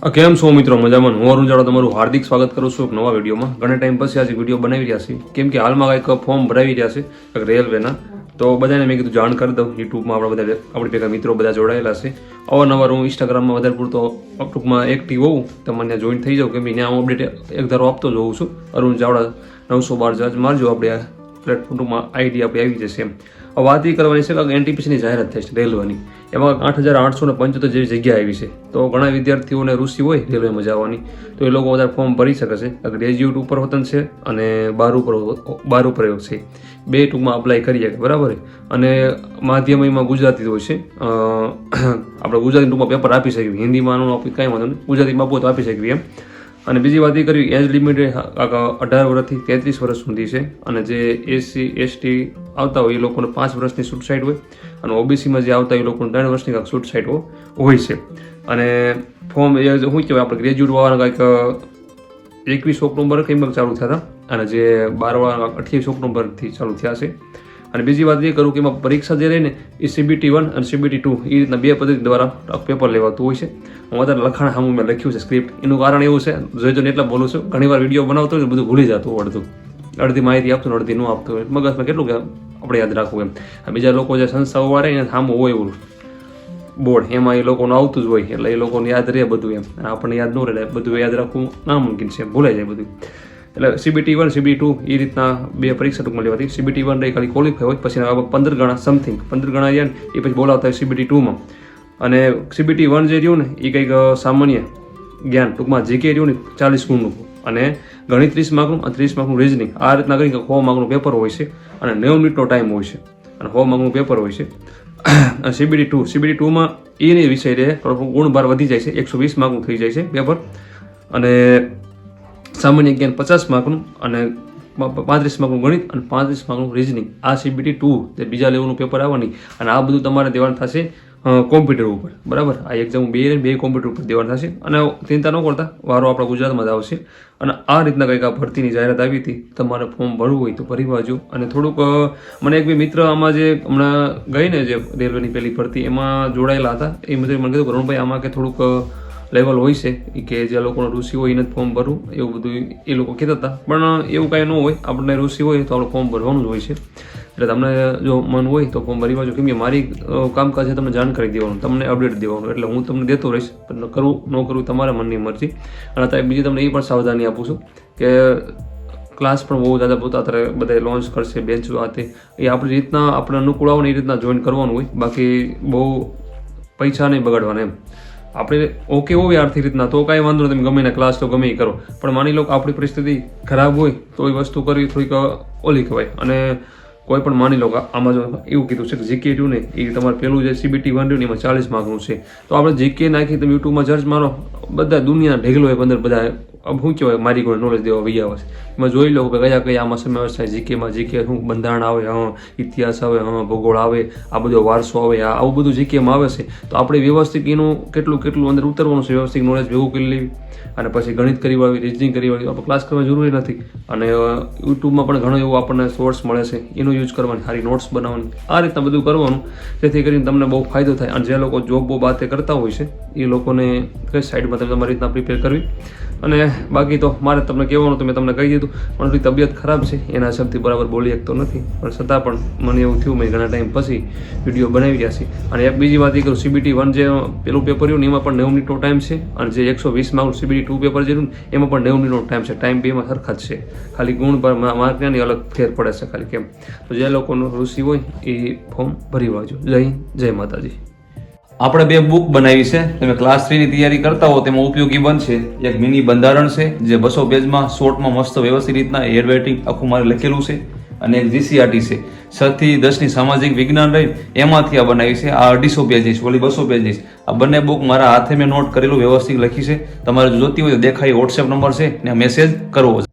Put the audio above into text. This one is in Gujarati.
કેમ છો મિત્રો? મજામાં? હું અરુણ જાડો તમારું હાર્દિક સ્વાગત કરું છું એક નવા વિડીયોમાં. ઘણા ટાઈમ પછી આજે વિડીયો બનાવી રહ્યા છે, કેમ કે હાલમાં કંઈક ફોર્મ ભરાવી રહ્યા છે કંઈક રેલવેના. તો બધાને મેં કીધું જાણ કરી દઉં. યુટ્યુબમાં આપણી ભેગા મિત્રો બધા જોડાયેલા છે. અવારનવાર હું ઇન્સ્ટાગ્રામમાં વધારે પૂરતો ટૂંકમાં એક્ટિવ હોઉં, તમને ત્યાં જોઈન થઈ જાઉં, કેમ કે ત્યાં હું અપડેટ એક ધારો આપતો જ હોઉં છું. અરુણ ચાવડા 912 ચાર્જ મારજો, આપણે આ પ્લેટફોર્મમાં આઈડી આપણી આવી જશે. એમ વાત એ કરવાની છે કે એનટીપીસીની જાહેરાત થઈ છે રેલવેની. એમાં 8,875 જેવી જગ્યા આવી છે. તો ઘણા વિદ્યાર્થીઓને રુચિ હોય રેલવેમાં જવાની, તો એ લોકો વધારે ફોર્મ ભરી શકે છે. ગ્રેજ્યુએટ ઉપર હોતન છે અને 12 ઉપર છે, બે ટૂંકમાં અપ્લાય કરીએ, બરાબર. અને માધ્યમમાં ગુજરાતી હોય છે. આપણે ગુજરાતી ટૂંકમાં પેપર આપી શકીએ, હિન્દીમાં આપી કાંઈ વાંધો નહીં, ગુજરાતીમાં આપવું તો આપી શકીએ એમ. અને બીજી વાત એ કરવી, એજ લિમિટ 18 વર્ષથી 33 વર્ષ સુધી છે. અને જે એસસી એસટી આવતા હોય એ લોકોને 5 વર્ષની છૂટછાટ હોય, અને ઓબીસીમાં જે આવતા હોય એ લોકોને 3 વર્ષની કાંઈક છૂટછાટ હોય છે. અને ફોર્મ એ શું કહેવાય, આપણે ગ્રેજ્યુએટ વાળાના કાંઈક 21 ઓક્ટોબર કંઈક ચાલુ થયા હતા, અને જે 12 વાળા 28 ઓક્ટોબરથી ચાલુ થયા છે. અને બીજી વાત એ કરું કે એમાં પરીક્ષા જે રહે ને એ CBT 1 અને CBT 2 એ રીતના બે પદ્ધતિ દ્વારા પેપર લેવાતું હોય છે. હું વધારે લખાણ સામું મેં લખ્યું છે સ્ક્રિપ્ટ. એનું કારણ એવું છે, જોઈજો ને એટલા બોલું છું, ઘણી વાર વિડીયો બનાવતો હોય બધું ભૂલી જતું, અડધી માહિતી આપતું ને અડધી ન આપતું હોય, મગજમાં કેટલું કે આપણે યાદ રાખવું એમ. બીજા લોકો જે સંસ્થાઓ વાળે ને સામું હોય એવું બોર્ડ, એમાં એ લોકોનું આવતું જ હોય, એટલે એ લોકોને યાદ રહે બધું એમ. આપણને યાદ ન રહે, બધું યાદ રાખવું નામુમકિન છે, ભૂલાઈ જાય બધું. એટલે CBT 1 CBT 2 એ રીતના બે પરીક્ષા ટૂંકમાં લેવાતી. CBT 1 રહી ખાલી ક્વોલિફાય હોય, પછી 15 ગણા સમથિંગ 15 ગણા રહ્યા ને એ પછી બોલાવતા હોય CBT 2માં. અને CBT 1 જે રહ્યું ને એ કંઈક સામાન્ય જ્ઞાન ટૂંકમાં જીકે રહ્યું ને 40 ગુણનું, અને ગણિત 30 માર્કનું અને 30 માર્કનું રીઝનિંગ. આ રીતના કરીને 100 માર્કનું પેપર હોય છે, અને 90 મિનિટનો ટાઈમ હોય છે, અને 100 માર્કનું પેપર હોય છે. અને CBT 2માં એની વિષય રહે ગુણ ભાર વધી જાય છે, 120 માર્કનું થઈ જાય છે પેપર. અને સામાન્ય જ્ઞાન 50 માર્કનું, અને 35 માર્કનું ગણિત અને 35 માર્કનું રીઝનિંગ. આ CBT 2 જે બીજા લેવલનું પેપર આવવાની, અને આ બધું તમારે દેવાનું થશે કોમ્પ્યુટર ઉપર, બરાબર. આ એક્ઝામ બે કોમ્પ્યુટર ઉપર દેવાનું થશે. અને ચિંતા ન કરતા, વારો આપણા ગુજરાતમાં જ આવશે. અને આ રીતના કંઈક આ ભરતીની જાહેરાત આવી હતી. તમારે ફોર્મ ભરવું હોય તો ભરી વાજો. અને થોડુંક મને એક બે મિત્ર આમાં જે હમણાં ગઈ ને જે રેલવેની પેલી ભરતી એમાં જોડાયેલા હતા, એ મિત્રે મને કીધું અરુણભાઈ આમાં કે થોડુંક લેવલ હોય છે કે જે લોકોનો રુચિ હોય એને જ ફોર્મ ભરવું, એવું બધું એ લોકો કહેતા હતા. પણ એવું કાંઈ ન હોય, આપણને રુચિ હોય તો આપણે ફોર્મ ભરવાનું જ હોય છે. એટલે તમને જો મન હોય તો ફોર્મ ભરી વાજો, કેમ કે મારી કામકાજ છે તમને જાણકારી દેવાનું, તમને અપડેટ દેવાનું. એટલે હું તમને દેતો રહીશ, પણ કરવું ન કરવું તમારા મનની મરજી. અને અત્યારે બીજી તમને એ પણ સાવધાની આપું છું કે ક્લાસ પણ બહુ જ્યાદા પોતા અત્યારે બધા લોન્ચ કરશે, બેન્ચ આતે એ આપણી રીતના આપણે અનુકૂળ આવે ને એ રીતના જોઈન કરવાનું હોય. બાકી બહુ પૈસા નહીં બગાડવાના એમ. આપણે ઓકે હોય આર્થિક રીતના તો કાંઈ વાંધો નહીં, તમે ગમે એના ક્લાસ તો ગમે એ કરો. પણ માની લો કે આપણી પરિસ્થિતિ ખરાબ હોય તો એ વસ્તુ કરવી થોડીક ઓલી કહેવાય. અને કોઈ પણ માની લો કે આમાં જો એવું કીધું છે કે જીકે રહ્યું ને એ તમારે પેલું જે CBT 1 રહ્યું ને એમાં 40 માર્કનું છે. તો આપણે જીકે નાખી તમે યુટ્યુબમાં સર્ચ મારો, બધા દુનિયાના ઢેગલો હોય અંદર, બધા શું કહેવાય મારી કોઈ નોલેજ દેવા વહી આવે છે. એમાં જોઈ લો કે કયા કયા આમાં સમાવેશ થાય. જીકેમાં જીકે શું બંધારણ આવે, ઇતિહાસ આવે, ભૂગોળ આવે, આ બધો વારસો આવે, આવું બધું જીકેમાં આવે છે. તો આપણે વ્યવસ્થિત એનું કેટલું અંદર ઉતરવાનું છે, વ્યવસ્થિત નોલેજ ભેગું કરી લેવી. અને પછી ગણિત કરી વાળી, રીઝનિંગ કરી વાળી આપણે ક્લાસ કરવા જરૂરી નથી. અને યુટ્યુબમાં પણ ઘણું એવું આપણને સોર્સ મળે છે, એનો યુઝ કરવાની, સારી નોટ્સ બનાવવાની, આ રીતના બધું કરવાનું, જેથી કરીને તમને બહુ ફાયદો થાય. અને જે લોકો જોબ બાતે કરતા હોય છે એ લોકોને કઈ સાઈડમાં તમે તમારી રીતના પ્રિપેર કરવી. અને બાકી તો મારે તમને કહેવાનું તો મેં તમને કહી દીધું. પણ થોડી તબિયત ખરાબ છે, એના હિસાબથી બરાબર બોલી શકતો નથી. પણ છતાં પણ મને એવું થયું, મેં ઘણા ટાઈમ પછી વિડીયો બનાવી રહ્યા છે. અને એક બીજી વાત એ કરું, CBT 1 જે પેલું પેપર રહ્યું ને એમાં પણ 90 મિનિટનો ટાઈમ છે. અને જે 120 માર્કનું CBT 2 પેપર જે રહ્યું ને એમાં પણ 90 મિનિટનો ટાઈમ છે. ટાઈમ બેમાં સરખા જ છે, ખાલી ગુણ પર માર્કની અલગ ફેર પડે છે ખાલી. કેમ તો જે લોકોનો રુચિ હોય એ ફોર્મ ભરી વાજો. જય માતાજી. આપણે બે બુક બનાવી છે, તમે ક્લાસ 3 ની તૈયારી કરતા હો તેમાં ઉપયોગી બનશે. એક મિની બંધારણ છે જે 200 પેજમાં શોર્ટમાં મસ્ત વ્યવસ્થિત રીતના હેડ રાઇટિંગ આખું મારે લખેલું છે. અને એક GCRT છે 6 થી 10 ની સામાજિક વિજ્ઞાન રહી, એમાંથી આ બનાવી છે. આ 250 પેજીસ, ઓલી 200 પેજીસ. આ બંને બુક મારા હાથે મેં નોટ કરેલું, વ્યવસ્થિત લખી છે. તમારે જોતી હોય તો દેખાય WhatsApp નંબર છે ને મેસેજ કરવો.